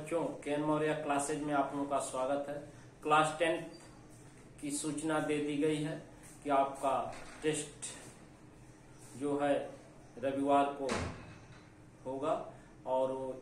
बच्चों, केन मौर्य क्लासेज में आप लोगों का स्वागत है। क्लास 10 की सूचना दे दी गई है कि आपका टेस्ट जो है रविवार को होगा और वो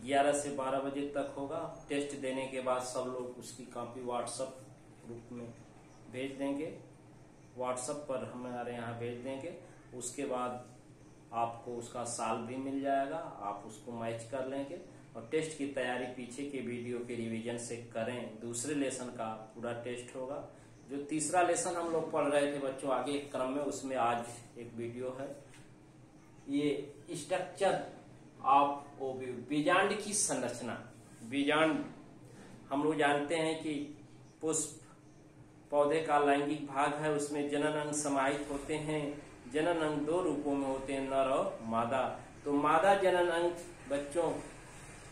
11 से 12 बजे तक होगा। टेस्ट देने के बाद सब लोग उसकी कॉपी व्हाट्सएप ग्रुप में भेज देंगे, व्हाट्सएप पर हमारे यहाँ भेज देंगे। उसके बाद आपको उसका साल भी मिल जाएगा, आप उसको मैच कर लेंगे और टेस्ट की तैयारी पीछे के वीडियो के रिवीजन से करें। दूसरे लेसन का पूरा टेस्ट होगा। जो तीसरा लेसन हम लोग पढ़ रहे थे बच्चों आगे एक क्रम में, उसमें आज एक वीडियो है। ये स्ट्रक्चर ऑफ ओव्यूल, बीजांड की संरचना। बीजांड हम लोग जानते हैं कि पुष्प पौधे का लैंगिक भाग है, उसमें जनन अंग समाहित होते हैं। जनन अंग दो रूपों में होते हैं, नर और मादा। तो मादा जनन अंग बच्चों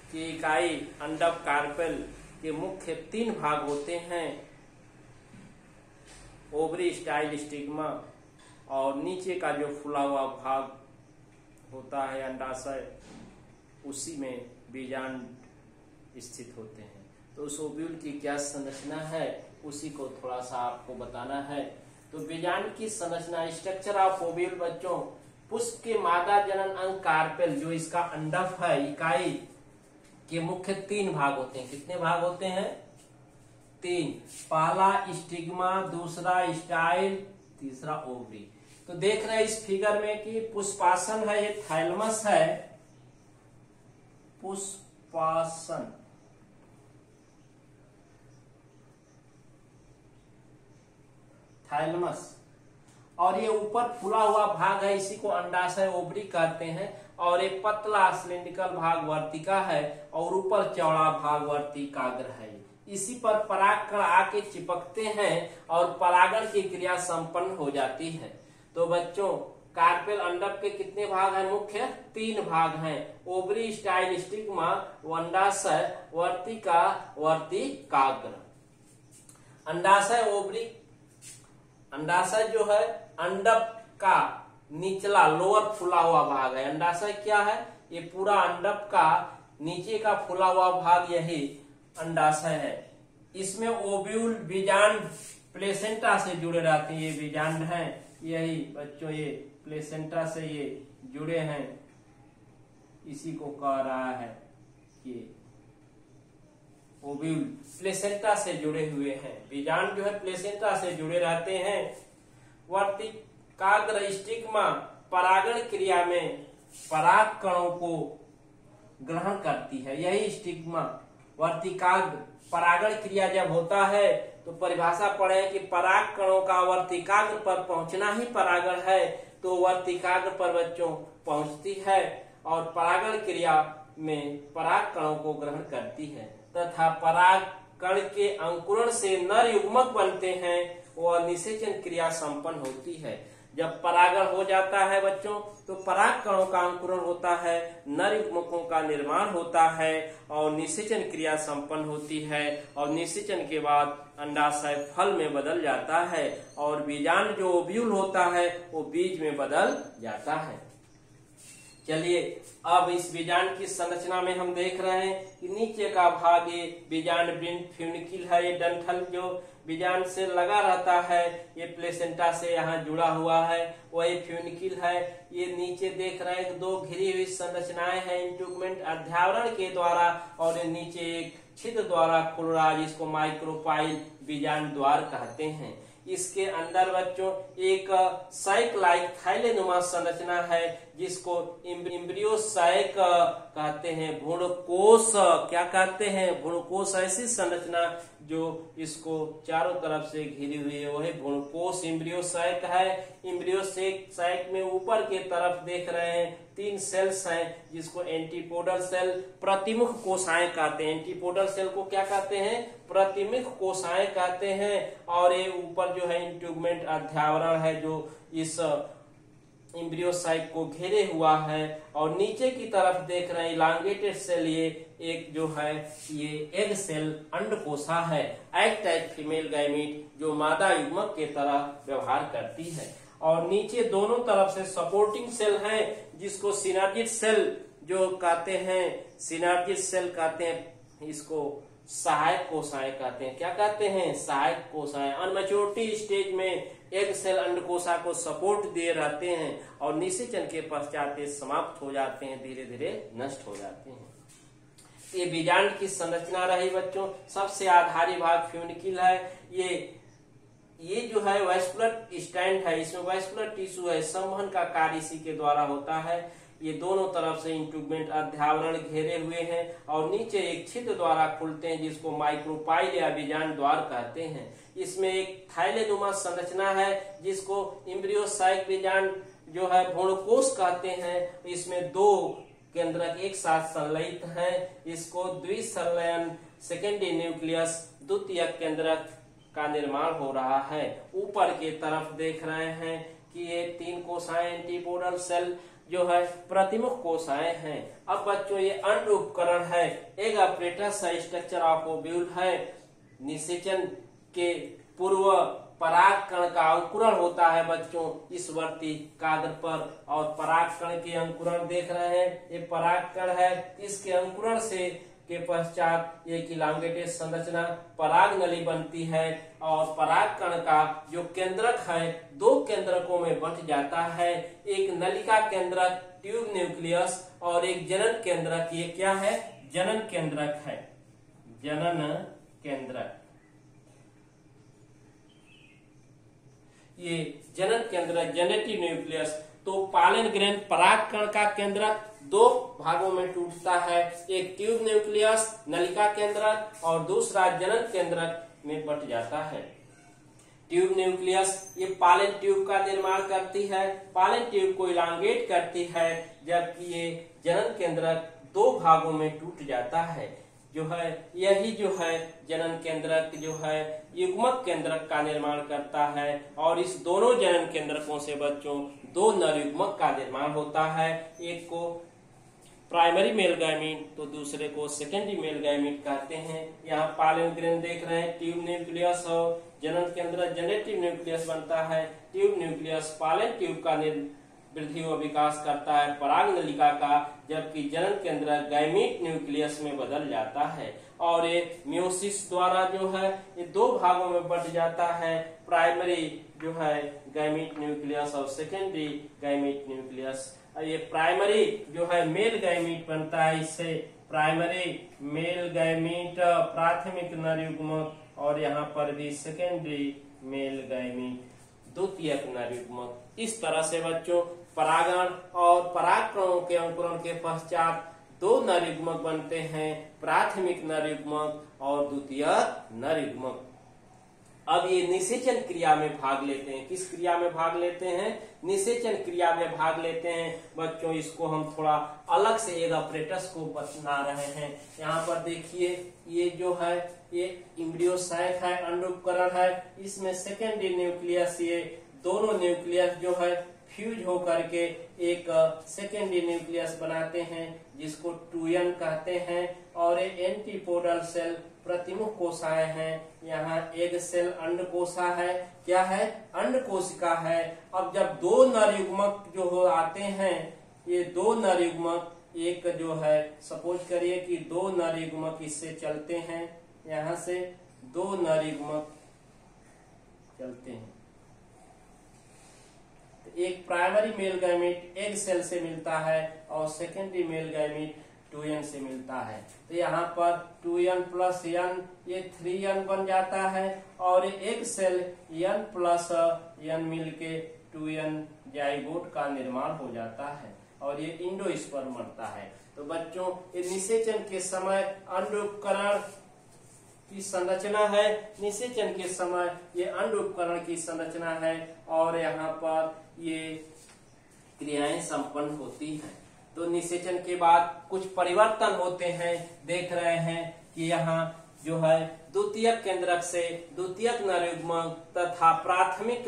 की इकाई अंडक, कार्पेल के मुख्य 3 भाग होते हैं, ओवरी, स्टाइल, स्टिग्मा, और नीचे का जो फुला हुआ भाग होता है अंडाशय, उसी में बीजांड स्थित होते हैं। तो उस ओव्यूल की क्या संरचना है उसी को थोड़ा सा आपको बताना है। तो बीजांड की संरचना, स्ट्रक्चर ऑफ ओव्यूल बच्चों, पुष्प के मादा जनन अंग कार्पेल जो इसका अंडक है, इकाई के मुख्य 3 भाग होते हैं। कितने भाग होते हैं? 3। पहला स्टिग्मा, दूसरा स्टाइल, तीसरा ओवरी। तो देख रहे हैं इस फिगर में कि पुष्पासन है, ये थैलमस है, पुष्पासन, थैलमस, और ये ऊपर फुला हुआ भाग है, इसी को अंडाशय ओवरी कहते हैं। और ये पतला सिलिंड्रिकल भाग वर्तिका है और ऊपर चौड़ा भाग वर्तिकाग्र है। इसी पर परागकण आके चिपकते हैं और परागण की क्रिया संपन्न हो जाती है। तो बच्चों कार्पेल अंडक के कितने भाग हैं? मुख्य 3 भाग हैं, ओवरी, स्टाइल, स्टिग्मा, अंडाशय, वर्तिका, वर्तिकाग्र। अंडाशय ओवरी, अंडाशय जो है अंडक का निचला लोअर फुला हुआ भाग है। अंडाशय क्या है? ये पूरा अंडक का नीचे का फुला हुआ भाग यही अंडाशय है। इसमें ओव्यूल, बीजांड प्लेसेंटा से जुड़े रहते हैं। ये बीजांड हैं, यही बच्चों ये प्लेसेंटा से ये जुड़े हैं, इसी को कह रहा है कि ओव्यूल प्लेसेंटा से जुड़े हुए हैं। बीजांड जो है प्लेसेंटा से जुड़े रहते हैं। वर्तिकाग्र स्टिग्मा परागण क्रिया में पराग कणों को ग्रहण करती है, यही स्टिग्मा। वर्तिकाग्र परागण क्रिया जब होता है तो परिभाषा पढ़े कि पराग कणों का वर्तिकाग्र पर पहुंचना ही परागण है। तो वर्तिकाग्र पर बच्चों पहुंचती है और परागण क्रिया में पराग कणों को ग्रहण करती है तथा पराग कण के अंकुरण से नर युग्मक बनते हैं और निषेचन क्रिया संपन्न होती है। जब परागण हो जाता है बच्चों तो पराग कणों का अंकुरण होता है, नर युग्मकों का निर्माण होता है और निषेचन क्रिया संपन्न होती है। और निषेचन के बाद अंडाशय फल में बदल जाता है और बीजांड जो ओव्यूल होता है वो बीज में बदल जाता है। चलिए अब इस बीजांड की संरचना में हम देख रहे हैं कि नीचे का भाग ये बीजांड वृंत फ्यूनिकिल है, ये डंठल जो बीजांड से लगा रहता है, ये प्लेसेंटा से यहाँ जुड़ा हुआ है, वही फ्यूनिकिल है। ये नीचे देख रहे हैं 2 घिरी हुई संरचनाएं हैं इंट्यूगमेंट अध्यावरण के द्वारा, और नीचे एक छिद्र द्वारा खुल रहा है जिसको माइक्रोपाइल बीजांड द्वार कहते हैं। इसके अंदर बच्चों एक सैक लाइक थैलेनुमा संरचना है जिसको इम्ब्रियो सैक कहते हैं। भ्रूणकोश क्या कहते हैं? भ्रूणकोश ऐसी संरचना जो इसको चारों तरफ से घिरी हुई है, वही भ्रूणकोश इम्ब्रियो सैक है। इम्ब्रियो सैक में ऊपर के तरफ देख रहे हैं 3 सेल्स हैं जिसको एंटीपोडल सेल, प्रतिमुख कोशाएं कहते हैं। एंटीपोडल सेल को क्या कहते हैं? प्रतिमुख कोशाएं कहते हैं। और ये ऊपर जो है इंट्यूगमेंट अध्यावरण है जो इस इम्ब्रियो साइक को घेरे हुआ है। और नीचे की तरफ देख रहे हैं इलांगेटेड सेल, ये एक जो है ये एग सेल अंडकोशा है, एग टाइप फीमेल गैमीट जो मादा युग्मक के तरह व्यवहार करती है। और नीचे दोनों तरफ से सपोर्टिंग सेल है जिसको सिनर्जिड सेल जो कहते हैं सिनर्जिस सेल कहते हैं, इसको सहायक कोशिकाएं कहते हैं। क्या कहते हैं? सहायक कोशिकाएं। अनमैच्योरिटी स्टेज में एग सेल अंडकोशिका को सपोर्ट दिए रहते हैं और निषेचन के पश्चात ये समाप्त हो जाते हैं, धीरे धीरे नष्ट हो जाते हैं। ये बीजांड की संरचना रही बच्चों। सबसे आधारी भाग फ्यूनिकिल है। ये जो है वैस्कुलर स्टैंड है, इसमें वैस्कुलर टिश्यू है, संवहन का कार्य इसी के द्वारा होता है। ये दोनों तरफ से इंट्यूबमेंट अध्यावरण घेरे हुए हैं और नीचे एक छिद्र द्वारा खुलते हैं जिसको माइक्रोपाइल या बीजांड द्वार कहते हैं। इसमें एक थैलेनुमा संरचना है जिसको एम्ब्रियोसाइक बीजांड जो है भ्रूणकोश कहते हैं। इसमें दो केंद्रक एक साथ संलयित हैं, इसको द्विसंलयन सेकेंडरी न्यूक्लियस द्वितीयक केंद्रक का निर्माण हो रहा है। ऊपर की तरफ देख रहे हैं कि ये 3 कोशिकाएं एंटीपोडल सेल जो है प्रतिमुख कोशिकाएं हैं। अब बच्चों ये अन्य उपकरण है, एक अपरेटस है, स्ट्रक्चर ऑफ ओव्यूल है। निषेचन के पूर्व परागकण का अंकुरण होता है बच्चों इस वर्ती कागज पर, और परागकण के अंकुरण देख रहे हैं, ये परागकण है। इसके अंकुरण से के पश्चात एक इलांगेटेड संरचना पराग नली बनती है और परागकण का जो केंद्रक है 2 केंद्रकों में बंट जाता है। एक नलिका केंद्रक ट्यूब न्यूक्लियस और एक जनन केंद्रक। ये क्या है? जनन केंद्रक है, जनन केंद्रक। ये जनन केंद्रक जेनेटिव न्यूक्लियस। तो पालन ग्रंथ परागकण का केंद्रक 2 भागों में टूटता है, एक ट्यूब न्यूक्लियस नलिका केंद्रक और दूसरा जनन केंद्रक में बट जाता है। ट्यूब न्यूक्लियस ये पालन ट्यूब का निर्माण करती है, पालन ट्यूब को इलांगेट करती है, जबकि ये जनन केंद्रक 2 भागों में टूट जाता है। जो है यही जो है जनन केंद्रक जो है युग्मक केंद्रक का निर्माण करता है और इस दोनों जनन केंद्रकों से बच्चों 2 नर युग्मक का निर्माण होता है। एक को प्राइमरी मेल गैमीट तो दूसरे को सेकेंडरी मेल गैमीट कहते हैं। यहाँ पालन ग्रंथ देख रहे हैं, ट्यूब न्यूक्लियस और जनन केंद्र जेनेटिव न्यूक्लियस बनता है। ट्यूब न्यूक्लियस पालन ट्यूब का वृद्धि व विकास करता है पराग नलिका का, जबकि जनन केंद्र गैमीट न्यूक्लियस में बदल जाता है और ये मियोसिस द्वारा जो है ये 2 भागों में बट जाता है, प्राइमरी जो है गैमीट न्यूक्लियस और सेकेंडरी गैमीट न्यूक्लियस। ये प्राइमरी जो है मेल गैमीट बनता है, इससे प्राइमरी मेल गैमीट प्राथमिक नर युग्मक और यहाँ पर भी सेकेंडरी मेल गैमीट द्वितीयक नर युग्मक। इस तरह से बच्चों परागण और परागकणों के अंकुरण के पश्चात 2 नर युग्मक बनते हैं, प्राथमिक नर युग्मक और द्वितीयक नर युग्मक। अब ये निषेचन क्रिया में भाग लेते हैं। किस क्रिया में भाग लेते हैं? निषेचन क्रिया में भाग लेते हैं बच्चों। इसको हम थोड़ा अलग से एक अपरेटस को बना रहे हैं। यहाँ पर देखिए ये जो है ये एम्ब्रियोसाइक है, अंड उपकरण है। इसमें सेकेंडरी न्यूक्लियस, ये दोनों न्यूक्लियस जो है फ्यूज होकर के एक सेकेंडरी न्यूक्लियस बनाते हैं जिसको 2n कहते हैं और ये एंटीपोडल सेल प्रतिमुख कोशिकाएं हैं। यहाँ एग सेल अंड कोशिका है। क्या है? अंड कोशिका है। अब जब 2 नर युग्मक जो हो आते हैं, ये 2 नर युग्मक, एक जो है सपोज करिए कि 2 नर युग्मक इससे चलते हैं, यहाँ से 2 नर युग्मक चलते हैं। एक primary male gamete egg cell से मिलता है और सेकेंडरी मेल गैमीट 2n से मिलता है। तो यहाँ पर 2n प्लस n ये 3n बन जाता है और egg cell n plus n मिलके 2n जाइगोट का निर्माण हो जाता है और ये इंडोस्पर्म बनता है। तो बच्चों ये निषेचन के समय अंड उपकरण की संरचना है। निषेचन के समय ये अंड उपकरण की संरचना है और यहाँ पर ये क्रियाएं संपन्न होती हैं। तो निषेचन के बाद कुछ परिवर्तन होते हैं। देख रहे हैं कि यहाँ जो है द्वितीयक केंद्रक से द्वितीयक नर युग्मक तथा प्राथमिक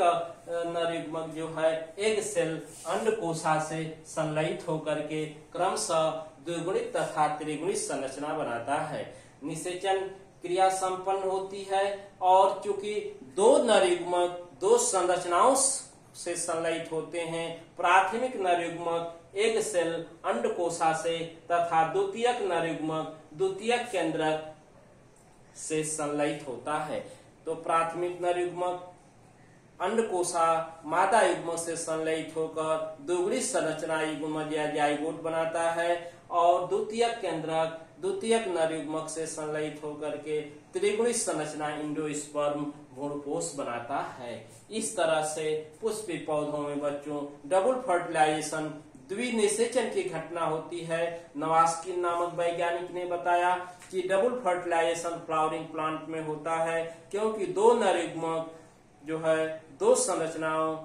नर युग्मक जो है एग सेल अंड कोशिका से संलयित होकर के क्रमशः द्विगुणित तथा त्रिगुणित संरचना बनाता है। निषेचन क्रिया संपन्न होती है और चूंकि 2 नर युग्मक 2 संरचनाओं से संलयित होते हैं, प्राथमिक नर युग्मक एग सेल अंडकोशा से तथा द्वितीयक नरयुग्मक द्वितीयक केंद्रक से संलयित होता है। तो प्राथमिक नरयुग्मक अंडकोशा मादा युग्मक से संलयित होकर दुगुणी संरचना युग्मज या जाइगोट बनाता है और द्वितीयक केंद्रक द्वितीयक नरयुग्मक से संलयित होकर के त्रिगुणी संरचना इंडोस्पर्म भ्रूणपोष बनाता है। इस तरह से पुष्पीय पौधों में बच्चों डबल फर्टिलाइजेशन द्विनिषेचन की घटना होती है। नवास्किन नामक वैज्ञानिक ने बताया कि डबल फर्टिलाइजेशन फ्लावरिंग प्लांट में होता है क्योंकि दो नरयुग्मक जो है दो संरचनाओं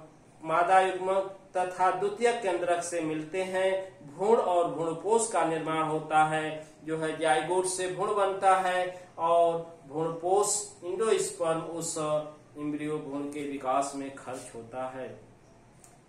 मादा युग्मक तथा द्वितीयक केंद्रक से मिलते हैं, भ्रूण और भ्रूणपोष का निर्माण होता है, जो है जाइगोट से भ्रूण बनता है और भ्रूणपोष इंडोस्पर्म उस एम्ब्रियो भ्रूण के विकास में खर्च होता है।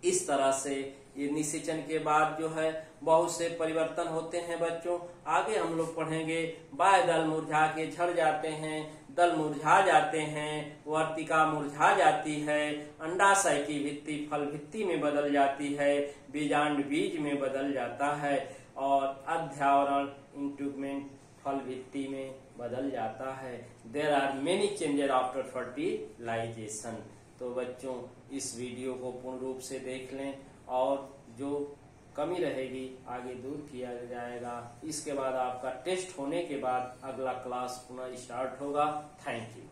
इस तरह से ये निषेचन के बाद जो है बहुत से परिवर्तन होते हैं बच्चों। आगे हम लोग पढ़ेंगे बाह्य दल मुरझा के झड़ जाते हैं, दल मुरझा जाते हैं, वर्तिका मुरझा जाती है, अंडाशय की भित्ति फल भित्ति में बदल जाती है, बीजांड बीज में बदल जाता है और अध्यावरण इंटुगमेंट फल भित्ति में बदल जाता है। There are many changes after fertilisation. तो बच्चों इस वीडियो को पूर्ण रूप से देख लें और जो कमी रहेगी आगे दूर किया जाएगा। इसके बाद आपका टेस्ट होने के बाद अगला क्लास पुनः स्टार्ट होगा। Thank you.